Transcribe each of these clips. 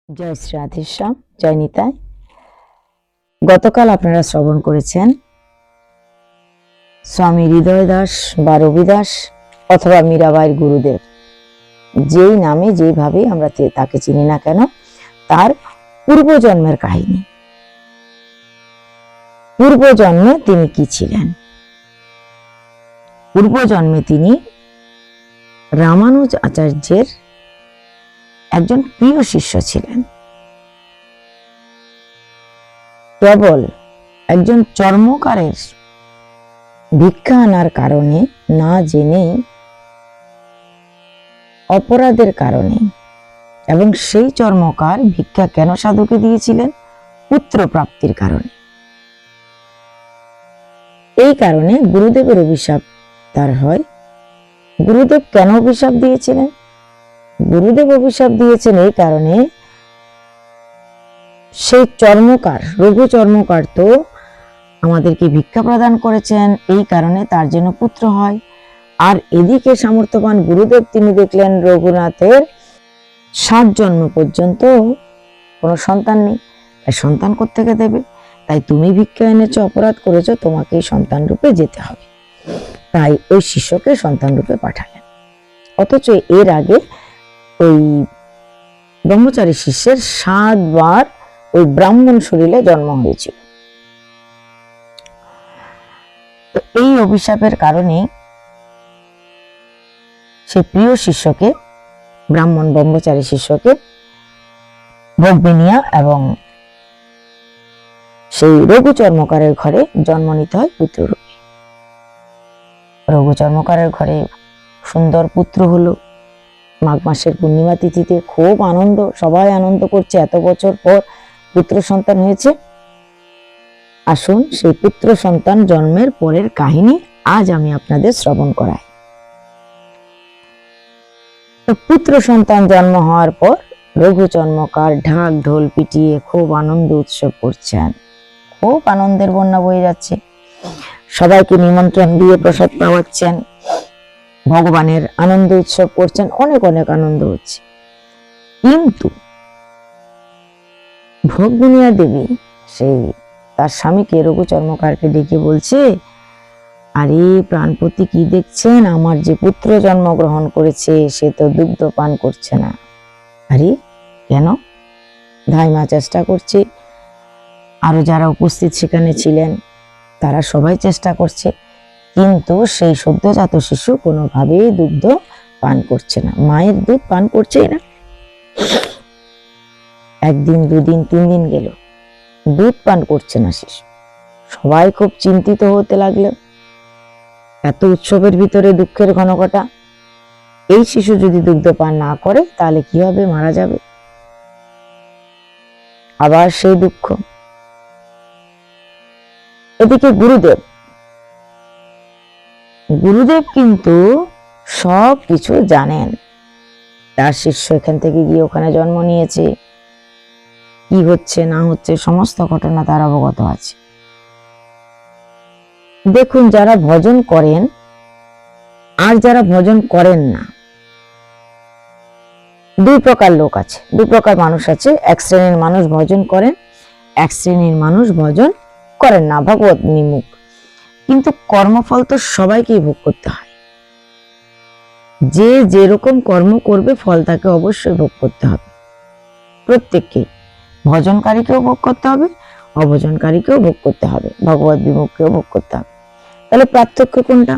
জয় শ্রী রাধেশ্যাম, জয় নিতাই। গতকাল আপনারা শ্রবণ করেছেন স্বামী হৃদয় দাস বা রবিদাস অথবা মীরাবাইয়ের গুরুদেব, যেই নামে যেভাবে আমরা তাকে চিনি না কেন, তার পূর্বজন্মের কাহিনী। পূর্বজন্মে তিনি কি ছিলেন? পূর্বজন্মে তিনি রামানুজ আচার্যের একজন প্রিয় শিষ্য ছিলেন। কেবল একজন চর্মকারের ভিক্ষা আনার কারণে, না জেনে অপরাধের কারণে, এবং সেই চর্মকার ভিক্ষা কেন সাধুকে দিয়েছিলেন? পুত্র প্রাপ্তির কারণে। এই কারণে গুরুদেবের অভিশাপ তার হয়। গুরুদেব কেন অভিশাপ দিয়েছিলেন? গুরুদেব অভিশাপ দিয়েছেন এই কারণে, সেই চর্মকার, রঘু চর্মকার তো আমাদেরকে ভিক্ষা প্রদান করেছেন, এই কারণে তার যেন পুত্র হয়। আর এদিকে সামর্থ্যবান গুরুদেব তিনি দেখলেন রঘুনাথের 7 জন্ম পর্যন্ত কোনো সন্তান নেই, তাই সন্তান কোত্থেকে দেবে? তাই তুমি ভিক্ষা এনেছো, অপরাধ করেছো, তোমাকে সন্তান রূপে যেতে হবে। তাই ওই শিষ্যকে সন্তান রূপে পাঠালেন। অথচ এর আগে ওই ব্রহ্মচারী শিষ্যের 7 বার ওই ব্রাহ্মণ শরীরে জন্ম হয়েছিল। তো এই অভিশাপের কারণে সে প্রিয় শিষ্যকে, ব্রাহ্মণ ব্রহ্মচারী শিষ্যকে ভোগ বিনিয়া এবং সেই রঘু চর্মকারের ঘরে জন্ম নিতে হয় পুত্ররূপে। রঘু চর্মকারের ঘরে সুন্দর পুত্র হলো। মাঘ মাসের পূর্ণিমা তিথিতে খুব আনন্দ, সবাই আনন্দ করছে, এত বছর পর পুত্র সন্তান হয়েছে। আসুন সেই পুত্র সন্তান জন্মের পরের কাহিনী আজ আমি আপনাদের শ্রবণ করাই। পুত্র সন্তান জন্ম হওয়ার পর রঘু চর্মকার ঢাক ঢোল পিটিয়ে খুব আনন্দ উৎসব করছেন। খুব আনন্দের বন্যা বয়ে যাচ্ছে, সবাইকে নিমন্ত্রণ দিয়ে প্রসাদ পাওয়াচ্ছেন, ভগবানের আনন্দ উৎসব করছেন, অনেক অনেক আনন্দ হচ্ছে। কিন্তু ভোগবিনিয়া দেবী সেই তার স্বামীকে, রঘু চর্মকারকে ডেকে বলছে, আরে প্রাণপতি, কি দেখছেন? আমার যে পুত্র জন্মগ্রহণ করেছে সে তো দুগ্ধ পান করছে না। আরে কেন? ধাইমা চেষ্টা করছে, আরো যারা উপস্থিত সেখানে ছিলেন তারা সবাই চেষ্টা করছে, কিন্তু সেই সদ্যজাত শিশু কোনোভাবেই দুগ্ধ পান করছে না, মায়ের দুধ পান করছেই না। 1 দিন 2 দিন 3 দিন গেল, দুধ পান করছে না শিশু। সবাই খুব চিন্তিত হতে লাগলো। এত উৎসবের ভিতরে দুঃখের ঘনঘটা, এই শিশু যদি দুগ্ধ পান না করে তাহলে কি হবে? মারা যাবে। আবার সেই দুঃখ। এদিকে গুরুদেব কিন্তু সব কিছু জানেন। তার শিষ্য এখান থেকে গিয়ে ওখানে জন্ম নিয়েছে, কি হচ্ছে না হচ্ছে সমস্ত ঘটনা তার অবগত আছে। দেখুন, যারা ভজন করেন আর যারা ভজন করেন না, 2 প্রকার লোক আছে, 2 প্রকার মানুষ আছে। এক শ্রেণীর মানুষ ভজন করেন, এক শ্রেণীর মানুষ ভজন করেন না, ভগবত নিমুখ। কিন্তু কর্মফল তো সবাইকেই ভোগ করতে হয়। যে যেরকম কর্ম করবে ফল তাকে অবশ্যই ভোগ করতে হবে, প্রত্যেককেই। ভজনকারীকেও ভোগ করতে হবে, অভজনকারীকেও ভোগ করতে হবে, ভগবত বিমুখকেও ভোগ করতে হবে। তাহলে পার্থক্য কোনটা?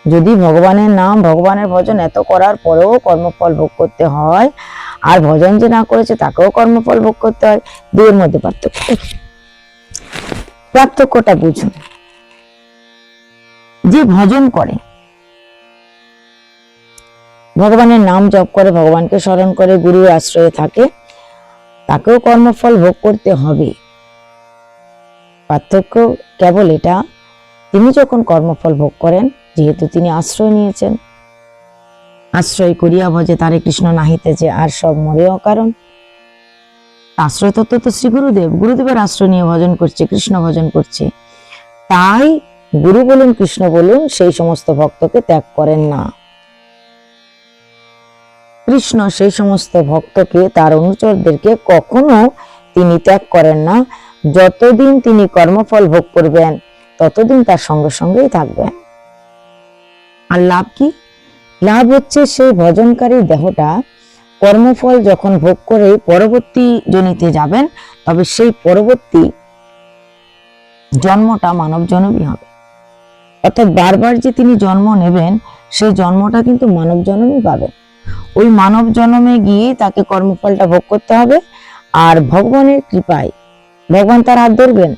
যদি ভগবানের নাম, ভগবানের ভজন এত করার পরেও কর্মফল ভোগ করতে হয়, আর ভজন যে না করেছে তাকেও কর্মফল ভোগ করতে হয়, দুয়ের মধ্যে পার্থক্যটা বুঝুন। যে ভজন করে, ভগবানের নাম জপ করে, ভগবানকে স্মরণ করে, গুরুর আশ্রয়ে থাকে, তাকেও কর্মফল ভোগ করতে হবে। পার্থক্য কেবল এটা, তিনি যখন কর্মফল ভোগ করেন, যেহেতু তিনি আশ্রয় নিয়েছেন, আশ্রয় করিয়া ভজে তারে কৃষ্ণ নাহিতেছে আর সব মরেও কারণ। আশ্রয় তত্ত্ব তো শ্রী গুরুদেব, গুরুদেবের আশ্রয় নিয়ে ভজন করছে, কৃষ্ণ ভজন করছে। তাই গুরু বলুন, কৃষ্ণ বলুন, সেই সমস্ত ভক্তকে ত্যাগ করেন না। কৃষ্ণ সেই সমস্ত ভক্তকে, তার অনুচরদেরকে কখনো তিনি ত্যাগ করেন না। যতদিন তিনি কর্মফল ভোগ করবেন ততদিন তার সঙ্গে সঙ্গেই থাকবেন। আর লাভ কি? লাভ হচ্ছে সেই ভজনকারী দেহটা কর্মফল যখন ভোগ করে পরবর্তী জনিতে যাবেন, তবে সেই পরবর্তী জন্মটা মানব জন্মই হবে। অর্থাৎ বারবার যে তিনি জন্ম নেবেন, সেই জন্মটা কিন্তু মানব জন্মই পাবেন। ওই মানব জন্মে গিয়ে তাকে কর্মফলটা ভোগ করতে হবে। আর ভগবানের কৃপায় ভগবান তার হাত ধরবেন,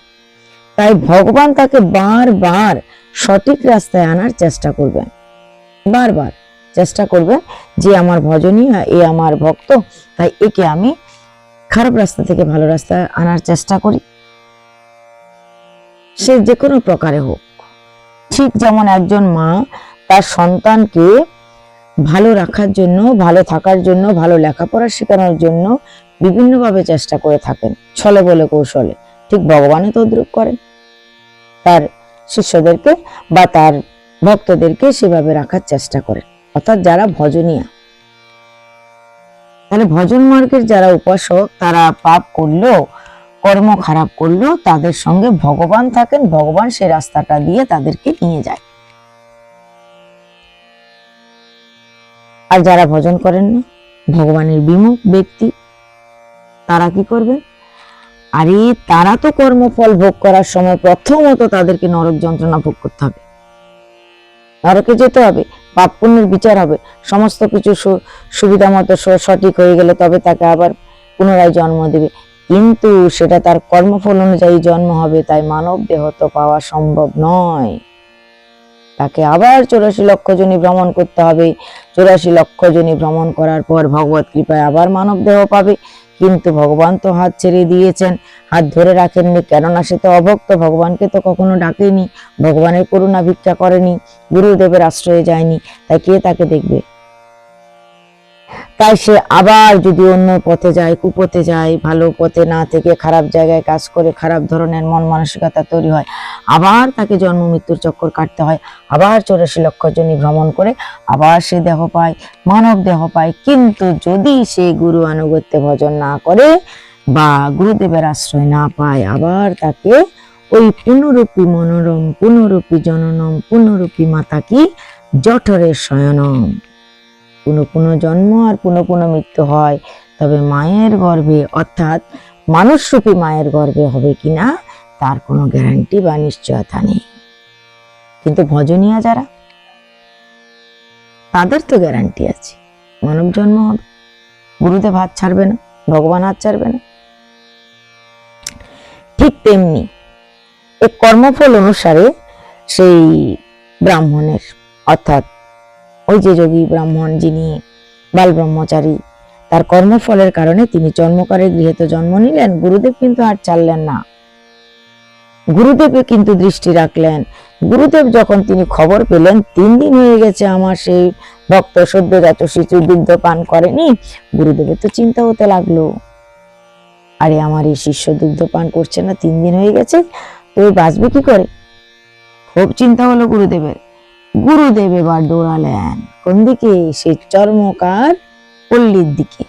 তাই ভগবান তাকে বারবার সঠিক রাস্তায় আনার চেষ্টা করবেন। বারবার চেষ্টা করবেন যে আমার ভজনীয়, এ আমার ভক্ত, তাই একে আমি খারাপ রাস্তা থেকে ভালো রাস্তায় আনার চেষ্টা করি, সে যে কোনো প্রকারে হোক। ঠিক যেমন একজন মা তার সন্তানকে ভালো রাখার জন্য, ভালো থাকার জন্য, ভালো লেখাপড়া শেখানোর জন্য বিভিন্নভাবে চেষ্টা করে থাকেন, ছলে বলে কৌশলে, ঠিক ভগবানও তদ্রূপ করেন। তার শিষ্যদেরকে বা তার ভক্তদেরকে সেভাবে রাখার চেষ্টা করেন, অর্থাৎ যারা ভজনীয়। তাহলে ভজন মার্গের যারা উপাসক, তারা পাপ করলো, কর্ম খারাপ করলো, তাদের সঙ্গে ভগবান থাকেন, ভগবান সেই রাস্তাটা দিয়ে তাদেরকে নিয়ে যায়। আর যারা ভজন করেন না, ভগবানের বিমুখ ব্যক্তি, তারা কি করবে? আরে তারা তো কর্মফল ভোগ করার সময় প্রথমত তাদেরকে নরক যন্ত্রণা ভোগ করতে হবে, নরকে যেতে হবে, পাপ পুণ্যের বিচার হবে, সমস্ত কিছু সুবিধা মতো সঠিক হয়ে গেলে তবে তাকে আবার পুনরায় জন্ম দেবে। কিন্তু সেটা তার কর্মফল অনুযায়ী জন্ম হবে, তাই মানব দেহ তো পাওয়া সম্ভব নয়। তাকে আবার 84 লক্ষ যোনি ভ্রমণ করতে হবে। 84 লক্ষ যোনি ভ্রমণ করার পর ভগবত কৃপায় আবার মানব দেহ পাবে। কিন্তু ভগবান তো হাত ছেড়ে দিয়েছেন, হাত ধরে রাখেননি, কেননা সে তো অভক্ত, ভগবানকে তো কখনো ডাকেনি, ভগবানের করুণা ভিক্ষা করেনি, গুরুদেবের আশ্রয়ে যায়নি, তাই কে তাকে দেখবে? তাই সে আবার যদি অন্য পথে যায়, কুপথে যায়, ভালো পথে না থেকে খারাপ জায়গায় কাজ করে, খারাপ ধরনের মন মানসিকতা তৈরি হয়, আবার তাকে জন্ম মৃত্যুর চক্কর কাটতে হয়, আবার 84 লক্ষ যোনি ভ্রমণ করে আবার সে দেহ পায়, মানব দেহ পায়। কিন্তু যদি সে গুরু আনুগত্যে ভজন না করে বা গুরুদেবের আশ্রয় না পায়, আবার তাকে ওই পুনরূপী মনোরম, পুনরূপী জননম, পুনরূপী মাতা কি জঠরে শয়নম, পুনঃ পুনঃ জন্ম আর পুনঃ পুনঃ মৃত্যু হয়। তবে মায়ের গর্ভে, অর্থাৎ মানুষরূপী মায়ের গর্ভে হবে কিনা তার কোনো গ্যারান্টি বা নিশ্চয়তা নেই। কিন্তু ভজনীয় যারা, তাদের তো গ্যারান্টি আছে, মানব জন্ম হবে, গুরুদেব হাত ছাড়বে না, ভগবান হাত ছাড়বে না। ঠিক তেমনি এই কর্মফল অনুসারে সেই ব্রাহ্মণের, অর্থাৎ ওই যে যোগী ব্রাহ্মণ যিনি বাল ব্রহ্মচারী, তার কর্মফলের কারণে তিনি চর্মকারের গৃহে তো জন্ম নিলেন, গুরুদেব কিন্তু আর ছাড়লেন না, গুরুদেব কিন্তু দৃষ্টি রাখলেন। গুরুদেব যখন তিনি খবর পেলেন 3 দিন হয়ে গেছে আমার সেই ভক্ত সদ্যজাত শিশু দুগ্ধ পান করেনি, গুরুদেবের তো চিন্তা হতে লাগলো, আরে আমার এই শিষ্য দুগ্ধ পান করছে না, 3 দিন হয়ে গেছে, তো বাঁচবে কি করে? খুব চিন্তা হলো গুরুদেবের। গুরুদেব এবার দৌড়ালেন কোন দিকে? সেই চর্মকার পল্লীর দিকে।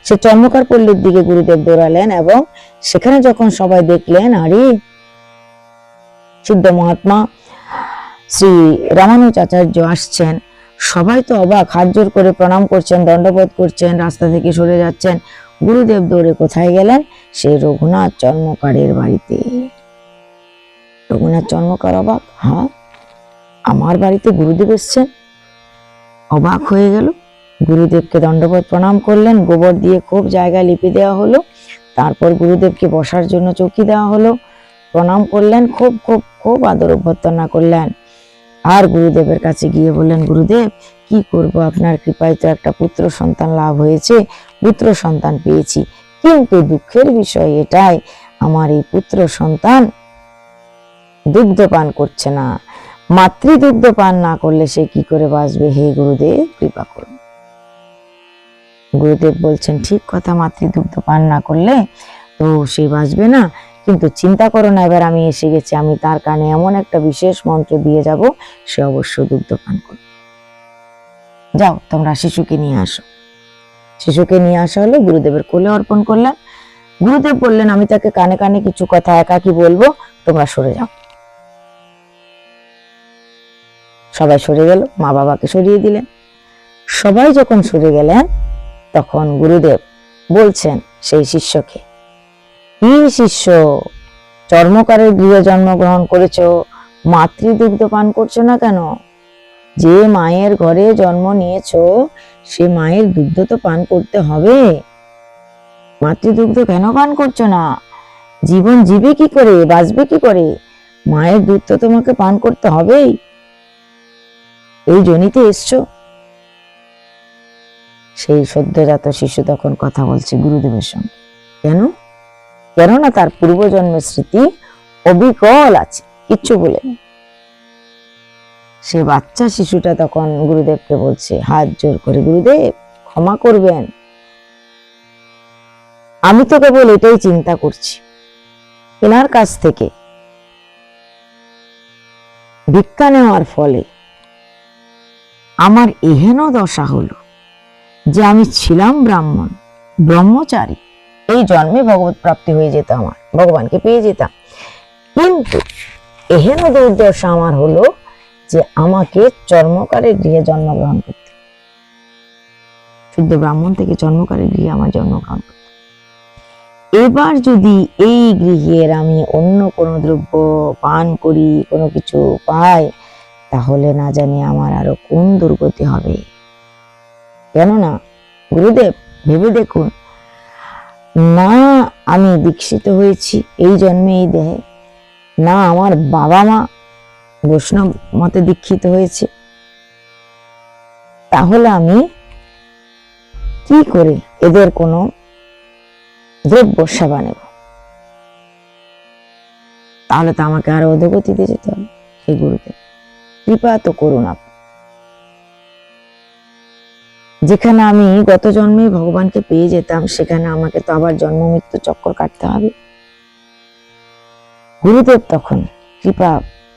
সে চর্মকার পল্লীর দিকে গুরুদেব দৌড়ালেন, এবং সেখানে যখন সবাই দেখলেন আরে সিদ্ধ মহাত্মা শ্রী রামানুজাচার্য আসছেন, সবাই তো অবাক, হাত জোর করে প্রণাম করছেন, দণ্ডবোধ করছেন, রাস্তা থেকে সরে যাচ্ছেন। গুরুদেব দৌড়ে কোথায় গেলেন? সেই রঘুনাথ চর্মকারের বাড়িতে। রঘুনাথ চর্মকার অবাক, হ্যাঁ আমার বাড়িতে গুরুদেব এসছেন, অবাক হয়ে গেল। গুরুদেবকে দণ্ডবোধ প্রণাম করলেন, গোবর দিয়ে খুব জায়গা লিপে দেওয়া হলো, তারপর গুরুদেবকে বসার জন্য চৌকি দেওয়া হলো, প্রণাম করলেন, খুব খুব খুব আদর অভ্যর্থনা করলেন। আর গুরুদেবের কাছে গিয়ে বললেন, গুরুদেব কি করব, আপনার কৃপায় তো একটা পুত্র সন্তান লাভ হয়েছে, পুত্র সন্তান পেয়েছি, কিন্তু দুঃখের বিষয় এটাই, আমার এই পুত্র সন্তান দুগ্ধ পান করছে না, মাতৃদুগ্ধ পান না করলে সে কি করে বাঁচবে, হে গুরুদেব কৃপা করুন। গুরুদেব বলছেন, ঠিক কথা, মাতৃদুগ্ধ পান না করলে তো সে বাঁচবে না, কিন্তু চিন্তা করো না, এবার আমি এসে গেছি, আমি তার কানে এমন একটা বিশেষ মন্ত্র দিয়ে যাব, সে অবশ্য দুগ্ধ পান করবে। যাও তোমরা শিশুকে নিয়ে আসো। শিশুকে নিয়ে আসা হলো, গুরুদেবের কোলে অর্পণ করলেন। গুরুদেব বললেন, আমি তাকে কানে কানে কিছু কথা একাকি বলবো, তোমরা সরে যাও। সবাই সরে গেল, মা বাবাকে সরিয়ে দিলেন। সবাই যখন সরে গেলেন তখন গুরুদেব বলছেন সেই শিষ্যকে, কি শিষ্য, চর্মকারের গৃহে জন্মগ্রহণ করেছো, মাতৃদুগ্ধ পান করছো না কেন? যে মায়ের ঘরে জন্ম নিয়েছো সে মায়ের দুগ্ধ তো পান করতে হবে, মাতৃদুগ্ধ কেন পান করছো না? জীবন জীবে কি করে, বাঁচবে কি করে? মায়ের দুধ তো তোমাকে পান করতে হবেই, এই জনিতে এসছো। সেই সদ্যজাত শিশু তখন কথা বলছে গুরুদেবের সঙ্গে। কেন? কেননা তার পূর্বজন্মের স্মৃতি অবিকল আছে, কিচ্ছু বলেনি। সে বাচ্চা শিশুটা তখন গুরুদেবকে বলছে হাত জোর করে, গুরুদেব ক্ষমা করবেন, আমি তো কেবল এটাই চিন্তা করছি, এনার কাছ থেকে ভিক্ষা নেওয়ার ফলে আমার এহেন দশা হলো যে আমি ছিলাম ব্রাহ্মণ, ব্রহ্মচারী, এই জন্মে ভগবত প্রাপ্তি হয়ে যেত, আমার ভগবানকে পেয়ে যেতাম। কিন্তু এহেন দুর্দশা আমার হলো যে আমাকে চর্মকারের গৃহে জন্মগ্রহণ করতে, শুদ্ধ ব্রাহ্মণ থেকে চর্মকারের গৃহে আমার জন্মগ্রহণ করতে। এবার যদি এই গৃহের আমি অন্য কোনো দ্রব্য পান করি, কোনো কিছু পাই, তাহলে না জানি আমার আরো কোন দুর্গতি হবে। কেননা গুরুদেব ভেবে দেখুন, না আমি দীক্ষিত হয়েছি এই জন্মে এই দেহে, না আমার বাবা মা বৈষ্ণব মতে দীক্ষিত হয়েছে, তাহলে আমি কি করে এদের কোনো দ্রব্য সেবা নেব? তাহলে তো আমাকে আরো অধোগতিতে যেতে হবে। হে গুরুদেব কৃপা তো করুন আপনি, যেখানে আমি গত জন্মে ভগবানকে পেয়ে যেতাম সেখানে আমাকে তো আবার জন্ম মৃত্যু চক্কর কাটতে হবে। গুরুদেব তখন কৃপা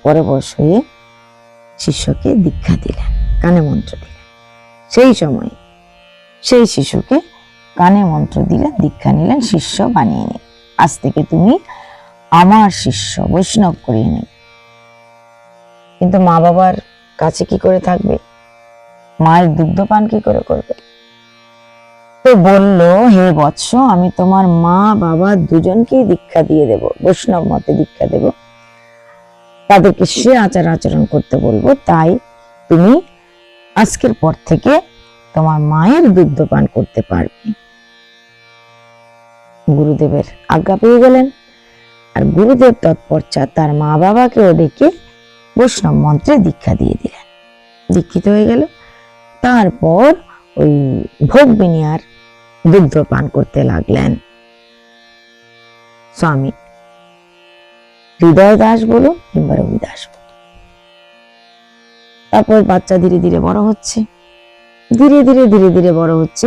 পরবশ হয়ে শিষ্যকে দীক্ষা দিলেন, কানে মন্ত্র দিলেন। সেই সময় সেই শিশুকে কানে মন্ত্র দিলেন, দীক্ষা নিলেন, শিষ্য বানিয়ে নিলেন। আজ থেকে তুমি আমার শিষ্য, বৈষ্ণব করিয়ে নিলেন। কিন্তু মা বাবার কাছে কি করে থাকবে? মায়ের দুগ্ধ পান কি করে করবে? তো বলল, হে বৎস, আমি তোমার মা বাবা দুজনকেই দীক্ষা দিয়ে দেব, বৈষ্ণব মতে দীক্ষা দেব, তাদেরকে সে আচার আচরণ করতে বলবো। তাই তুমি আজকের পর থেকে তোমার মায়ের দুগ্ধ পান করতে পারবে। গুরুদেবের আজ্ঞা পেয়ে গেলেন। আর গুরুদেব তৎপশ্চাৎ তার মা বাবাকেও ডেকে বৈষ্ণব মন্ত্রে দীক্ষা দিয়ে দিলেন, দীক্ষিত হয়ে গেল। তারপর ওই ভোগ বিনিয়ার দুগ্ধ পান করতে লাগলেন। স্বামী হৃদয় দাস বলুন কিংবা রবি দাস বলুন। তারপর বাচ্চা ধীরে ধীরে বড় হচ্ছে, ধীরে ধীরে ধীরে ধীরে বড় হচ্ছে।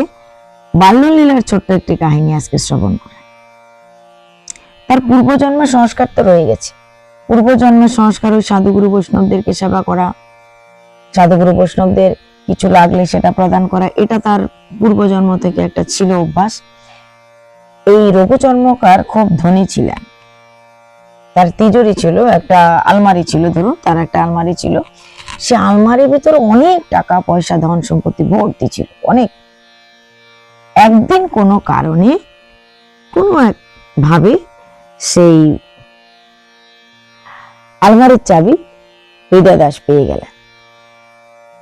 বাল্যলীলার ছোট্ট একটি কাহিনী আজকে শ্রবণ করেন। তার পূর্বজন্মের সংস্কার তো রয়ে গেছে। পূর্বজন্মের সংস্কার ওই সাধুগুরু বৈষ্ণবদেরকে সেবা করা, সাধুগুরু বৈষ্ণবদের কিছু লাগলে সেটা প্রদান করা, এটা তার পূর্বজন্ম থেকে একটা ছিল অভ্যাস। এই রঘুচর্মকার খুব ধনী ছিলেন, তার তিজোরি ছিল, একটা আলমারি ছিল, ধরুন তার একটা আলমারি ছিল, সে আলমারির ভিতরে অনেক টাকা পয়সা ধন সম্পত্তি ভর্তি ছিল, অনেক। একদিন কোনো কারণে কোনো এক ভাবে সেই আলমারির চাবি হৃদয় দাস পেয়ে গেলেন।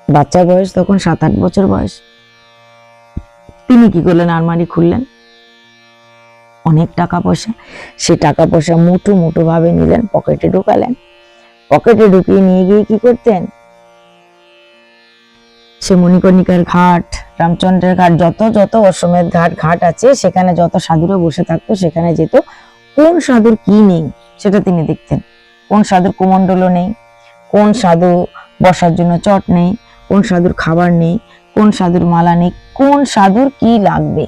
বাচ্চার বয়স তখন 7-8 বছর বয়স। তিনি কি করলেন, আলমারি খুললেন, অনেক টাকা পয়সা, সে টাকা পয়সা মুঠো মুঠো ভাবে নিলেন, পকেটে ঢুকালেন। পকেটে ঢুকিয়ে নিয়ে গিয়ে কি করতেন, সে মণিকর্ণিকার ঘাট, রামচন্দ্রের ঘাট, যত যত অশ্বমেধ ঘাট আছে, সেখানে যত সাধুরা বসে থাকতো সেখানে যেত। কোন সাধুর কি নেই সেটা তিনি দেখতেন। কোন সাধুর কুমণ্ডলও নেই, কোন সাধু বসার জন্য চট নেই, কোন সাধুর খাবার নেই, কোন সাধুর মালা নেই, কোন সাধুর কি লাগবে।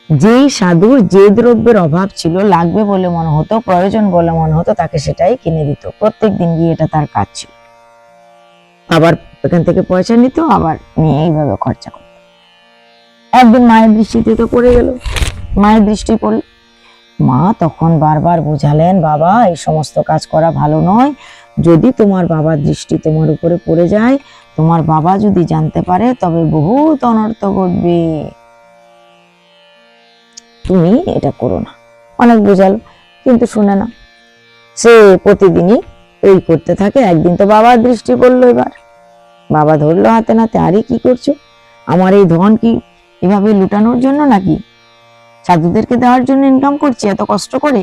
যেই সাধুর যে দ্রব্যের অভাব ছিল, লাগবে বলে মনে হতো, প্রয়োজন বলে মনে হতো, তাকে সেটাই কিনে দিত। প্রত্যেক দিন গিয়ে এটা তার কাজ ছিল। আবার ওখান থেকে পয়সা নিত, আবার নিয়ে এইভাবে খরচা করত। একদিন মায়ের দৃষ্টিতে তো পড়ে গেল, মায়ের দৃষ্টি পড়ল। মা তখন বারবার বোঝালেন, বাবা এই সমস্ত কাজ করা ভালো নয়, যদি তোমার বাবার দৃষ্টি তোমার উপরে পড়ে যায়, তোমার বাবা যদি জানতে পারে তবে বহুত অনর্থ ঘটবে, তুমি এটা করো না। অনেক বোঝালো, কিন্তু শুনে না। সে প্রতিদিনই ওই করতে থাকে। একদিন তো বাবার দৃষ্টি পড়লো, এবার বাবা ধরলো হাতে নাতে, আরে কি করছো, আমার এই ধন কি এভাবে লুটানোর জন্য নাকি, সাধুদেরকে দেওয়ার জন্য ইনকাম করছি এত কষ্ট করে?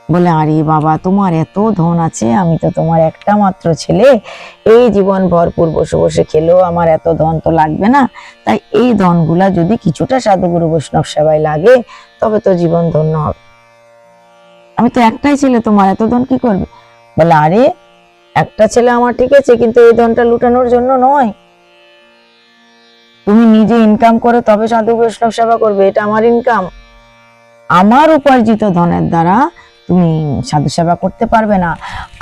বলে, আরে বাবা তোমার এত ধন আছে, আমি তো তোমার একটা মাত্র ছেলে, এই জীবন ভরপুর বসে বসে খেলেও আমার এত ধন তো লাগবে না, তাই এই ধনগুলা যদি কিছুটা সাধুগুরু বৈষ্ণব সেবায় লাগে তবে তো জীবন ধন্য হবে। আমি তো একটাই ছেলে, তোমার এত ধন কি করবে? বলে, আরে একটা ছেলে আমার ঠিক আছে, কিন্তু এই ধনটা লুটানোর জন্য নয়, তুমি নিজে ইনকাম করে তবে সাধু বৈষ্ণব সেবা করবে, এটা আমার ইনকাম, আমার উপার্জিত ধনের দ্বারা তুমি সাধু সেবা করতে পারবে না।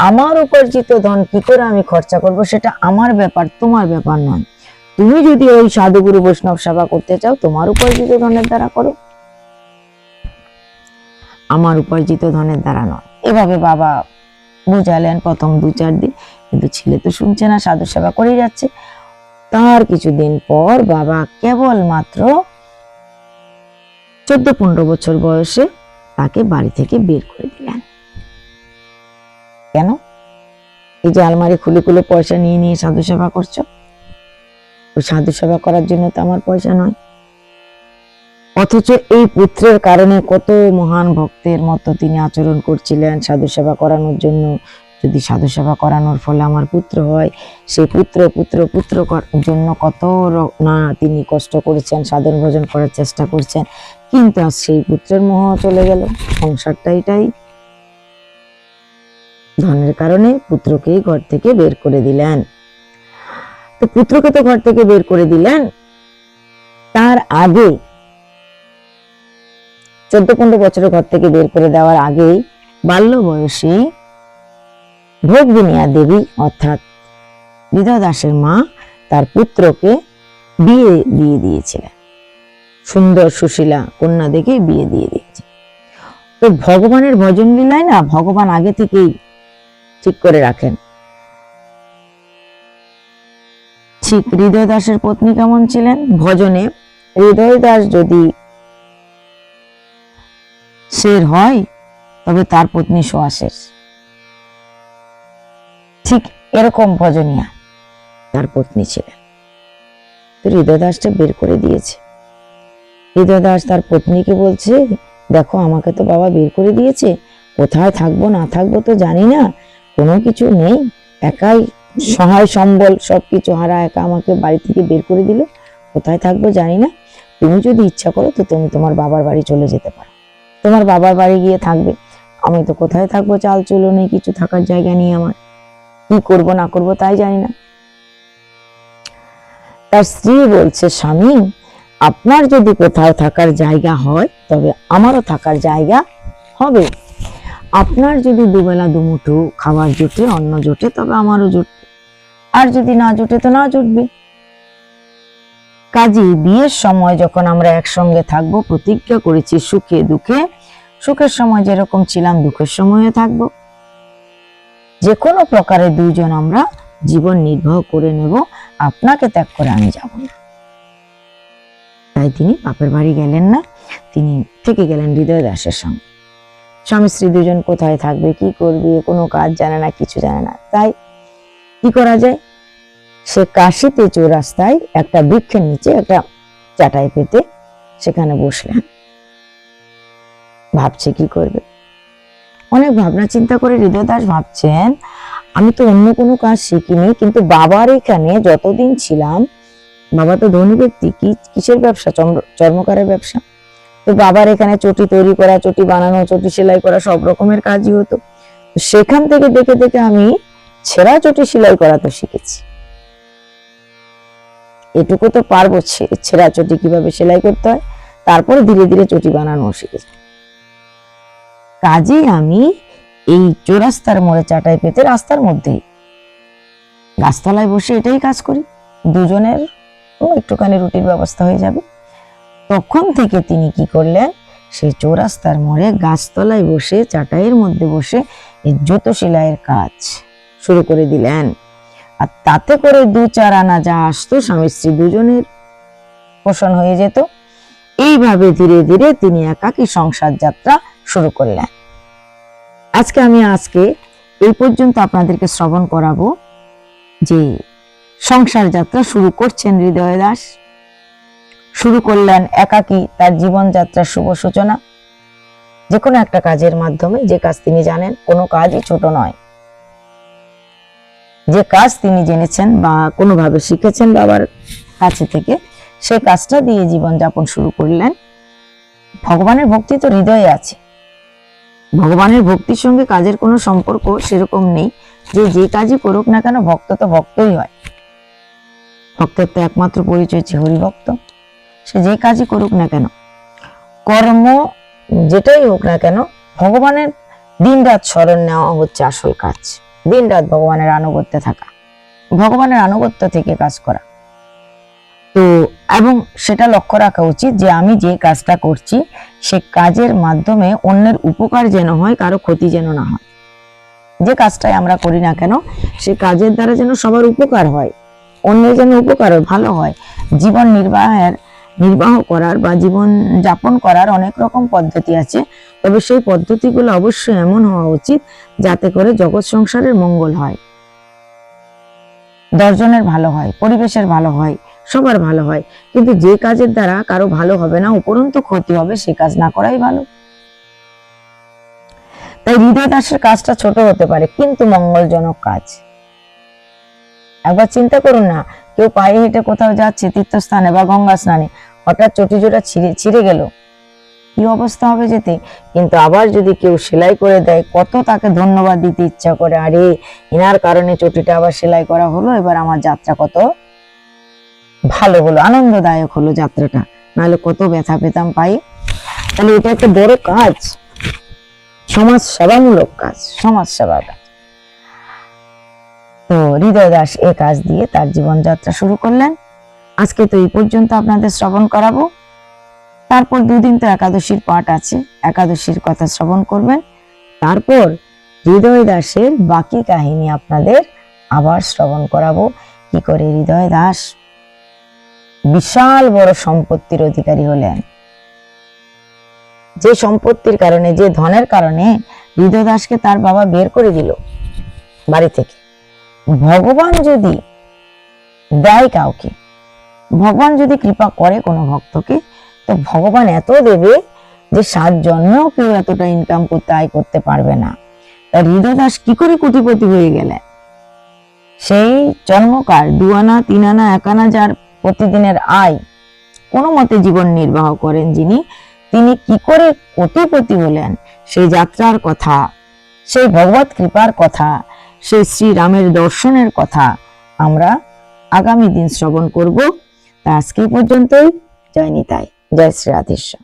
আমার উপার্জিত ধন কি করে আমি খরচা করব সেটা আমার ব্যাপার, তোমার ব্যাপার নয়। তুমি যদি ওই সাধুগুরু বৈষ্ণব সেবা করতে চাও তোমার উপার্জিত ধনের দ্বারা করো, আমার উপার্জিত ধনের দ্বারা নয়। এভাবে বাবা বুঝালেন প্রথম 2-4 দিন, কিন্তু ছেলে তো শুনছে না, সাধু সেবা করেই যাচ্ছে। তার কিছুদিন পর বাবা কেবল মাত্র 14-15 বছর বয়সে তাকে বাড়ি থেকে বের করে দিলেন। কেন? এই যে আলমারি খুলে খুলে পয়সা নিয়ে নিয়ে সাধু সেবা করছো, ওই সাধু সেবা করার জন্য তো আমার পয়সা নয়। অথচ এই পুত্রের কারণে কত মহান ভক্তের মতো তিনি আচরণ করছিলেন সাধু সেবা করানোর জন্য। যদি সাধু সেবা করানোর ফলে আমার পুত্র হয়, সেই পুত্র পুত্র পুত্র জন্য কত না তিনি কষ্ট করেছেন, সাধন ভজন করার চেষ্টা করছেন, কিন্তু আজ সেই পুত্রের মোহ চলে গেল। সংসারটা এটাই, ধনের কারণে পুত্রকেই ঘর থেকে বের করে দিলেন। তো পুত্রকে তো ঘর থেকে বের করে দিলেন, তার আগে 14-15 বছরের ঘর থেকে বের করে দেওয়ার আগেই বাল্য বয়সেই ভোগবিনিয়া দেবী অর্থাৎ হৃদয় দাসের মা তার পুত্রকে বিয়ে দিয়ে দিয়েছিলেন। সুন্দর সুশীলা কন্যা দেখে বিয়ে দিয়ে দিয়েছে। তো ভগবানের ভজন লীলায় না, ভগবান আগে থেকেই ঠিক করে রাখেন ঠিক হৃদয় দাসের পত্নী কেমন ছিলেন। ভজনে হৃদয় দাস যদি শের হয় তবে তার পত্নী সোয়াশের, ঠিক এরকম ভজনিয়া তার পত্নী ছিলেন। তো হৃদয় দাসটা বের করে দিয়েছে। হৃদয় দাস তার পত্নীকে বলছে, দেখো আমাকে তো বাবা বের করে দিয়েছে, কোথায় থাকবো না থাকবো তো জানি না, কোনো কিছু নেই, একাই সহায় সম্বল সবকিছু হারা একা আমাকে বাড়ি থেকে বের করে দিল, কোথায় থাকবো জানি না, তুমি যদি ইচ্ছা করো তো তুমি তোমার বাবার বাড়ি চলে যেতে পারো, তোমার বাবার বাড়ি গিয়ে থাকবে, আমি তো কোথায় থাকবো, চাল চুলো নেই, কিছু থাকার জায়গা নেই, আমার কি করব না করব তাই জানি না। তার স্ত্রী বলছে, স্বামী আপনার যদি কোথাও থাকার জায়গা হয় তবে আমারও থাকার জায়গা হবে, আপনার যদি দুবেলা দুমুঠো খাবার জোটে, অন্ন জোটে, তবে আমারও জুটবে, আর যদি না জোটে তো না জুটবে। কাজী বিয়ের সময় যখন আমরা একসঙ্গে থাকবো, প্রতিজ্ঞা করেছি সুখে দুঃখে, সুখের সময় যেরকম ছিলাম দুঃখের সময়ও থাকবো, যে কোনো প্রকারে দুইজন আমরা জীবন নির্বাহ করে নেব, আপনাকে ত্যাগ করে আমি যাব না। তাই তিনি বাপের বাড়ি গেলেন না, তিনি থেকে গেলেন হৃদয় দাসের সঙ্গে। স্বামী স্ত্রী দুজন কোথায় থাকবে, কি করবে, কোনো কাজ জানে না, কিছু জানে না। তাই কি করা যায়, সে কাশিতে চৌরাস্তায় একটা বৃক্ষের নিচে একটা চাটাই পেতে সেখানে বসলেন, ভাবছে কি করবে। অনেক ভাবনা চিন্তা করে হৃদয় দাস ভাবছেন, আমি তো অন্য কোনো কাজ শিখিনি, কিন্তু বাবার এখানে যতদিন ছিলাম, বাবা তো ধনী ব্যক্তি, কিসের ব্যবসা, চর্মকারের ব্যবসা, তো বাবার এখানে চটি তৈরি করা, চটি বানানো, চটি সেলাই করা, সব রকমের কাজই হতো। সেখান থেকে দেখে দেখে আমি ছেঁড়া চটি সেলাই করা তো শিখেছি, এটুকু তো পারবো, ছেঁড়া চটি কিভাবে সেলাই করতে হয়, তারপরে ধীরে ধীরে চটি বানানো শিখেছি। কাজেই আমি এই চৌরাস্তার মোড়ে চাটাই পেতে রাস্তার মধ্যেই গাছতলায় বসে এটাই কাজ করি, দুজনের একটুখানি রুটির ব্যবস্থা হয়ে যাবে। তখন থেকে তিনি কি করলেন, সেই চৌরাস্তার মোড়ে গাছতলায় বসে চাটাইয়ের মধ্যে বসে এই জুতো সেলাইয়ের কাজ শুরু করে দিলেন। আর তাতে করে 2-4 আনা যা আসতো স্বামী স্ত্রী দুজনের পোষণ হয়ে যেত। এইভাবে ধীরে ধীরে তিনি একাকী সংসার যাত্রা শুরু করলেন। আমি এই পর্যন্ত আপনাদেরকে শ্রবণ করাবো যে সংসার যাত্রা শুরু করছেন হৃদয় দাস, শুরু করলেন একাকী তার জীবন যাত্রার শুভ সূচনা। যে কোনো একটা কাজের মাধ্যমে, যে কাজ তিনি জানেন, কোনো কাজই ছোট নয়, যে কাজ তিনি জেনেছেন বা কোনোভাবে শিখেছেন বাবার কাছে থেকে, সেই কাজটা দিয়ে জীবন যাপন শুরু করলেন। ভগবানের ভক্তি তো হৃদয়ে আছে, ভগবানের ভক্তির সঙ্গে কাজের কোনো সম্পর্ক সেরকম নেই। যে কাজই করুক না কেন, ভক্ত তো ভক্তই হয়। ভক্তের তো একমাত্র পরিচয় হচ্ছে হরিভক্ত। সে যে কাজই করুক না কেন, কর্ম যেটাই হোক না কেন, ভগবানের দিন রাত স্মরণ নেওয়া হচ্ছে আসল কাজ। দিন রাত ভগবানের আনুগত্যে থাকা, ভগবানের আনুগত্য থেকে কাজ করা। তো এবং সেটা লক্ষ্য রাখা উচিত যে আমি যে কাজটা করছি সে কাজের মাধ্যমে অন্যের উপকার যেন হয়, কারো ক্ষতি যেন না হয়। যে কাজটাই আমরা করি না কেন, সে কাজের দ্বারা যেন সবার উপকার হয়, অন্যের যেন উপকার হয়, ভালো হয়। জীবন নির্বাহ করার বা জীবন যাপন করার অনেক রকম পদ্ধতি আছে, তবে সেই পদ্ধতিগুলো অবশ্যই এমন হওয়া উচিত যাতে করে জগৎ সংসারের মঙ্গল হয়, 10 জনের ভালো হয়, পরিবেশের ভালো হয়, সবার ভালো হয়। কিন্তু যে কাজের দ্বারা কারো ভালো হবে না, উপরন্তু ক্ষতি হবে, সে কাজ না করাই ভালো। তাই হৃদয় দাসের কাজটা ছোট হতে পারে কিন্তু মঙ্গলজনক কাজ। একবার চিন্তা করুন না, কেউ পায়ে হেঁটে কোথাও যাচ্ছে তীর্থস্থানে বা গঙ্গা স্নানে, হঠাৎ চটিজোড়া ছিঁড়ে গেল, কি অবস্থা হবে যেতে। কিন্তু আবার যদি কেউ সেলাই করে দেয়, কত তাকে ধন্যবাদ দিতে ইচ্ছা করে, আরে এনার কারণে চটিটা আবার সেলাই করা হলো, এবার আমার যাত্রা কত ভালো হলো, আনন্দদায়ক হলো যাত্রাটা, নাহলে কত ব্যথা পেতাম পাই। তাহলে এটা একটা বড় কাজ, সমাজ সেবামূলক কাজ, সমাজ সেবার কাজ। তো হৃদয় দাস এই কাজ দিয়ে তার জীবনযাত্রা শুরু করলেন। আজকে তো এই পর্যন্ত আপনাদের শ্রবণ করাবো। তারপর 2 দিন তো একাদশীর পাঠ আছে, একাদশীর কথা শ্রবণ করবেন। তারপর হৃদয় দাসের বাকি কাহিনী আপনাদের আবার শ্রবণ করাবো, কি করে হৃদয় দাস বিশাল বড় সম্পত্তির অধিকারী হলেন, যে সম্পত্তির কারণে, যে ধনের কারণে হৃদয় দাসকে তার বাবা বের করে দিল বাড়ি থেকে। ভগবান যদি দেয় কাউকে, ভগবান যদি কৃপা করে কোনো ভক্তকে, তো ভগবান এত দেবে যে 7 জন্মেও কেউ এতটা ইনকাম করতে, আয় করতে পারবে না। তাই হৃদয় দাস কি করে কোটিপতি হয়ে গেলেন? সেই জন্মকার 2 আনা 3 আনা 1 আনা যার প্রতিদিনের আয়, কোনো মতে জীবন নির্বাহ করেন যিনি, তিনি কি করে কোটিপতি হলেন, সেই যাত্রার কথা, সেই ভগবত কৃপার কথা, সেই শ্রীরামের দর্শনের কথা আমরা আগামী দিন শ্রবণ করব। তা আজকে পর্যন্তই। জয় নিতাই, জয় শ্রী রাধেশ্বর।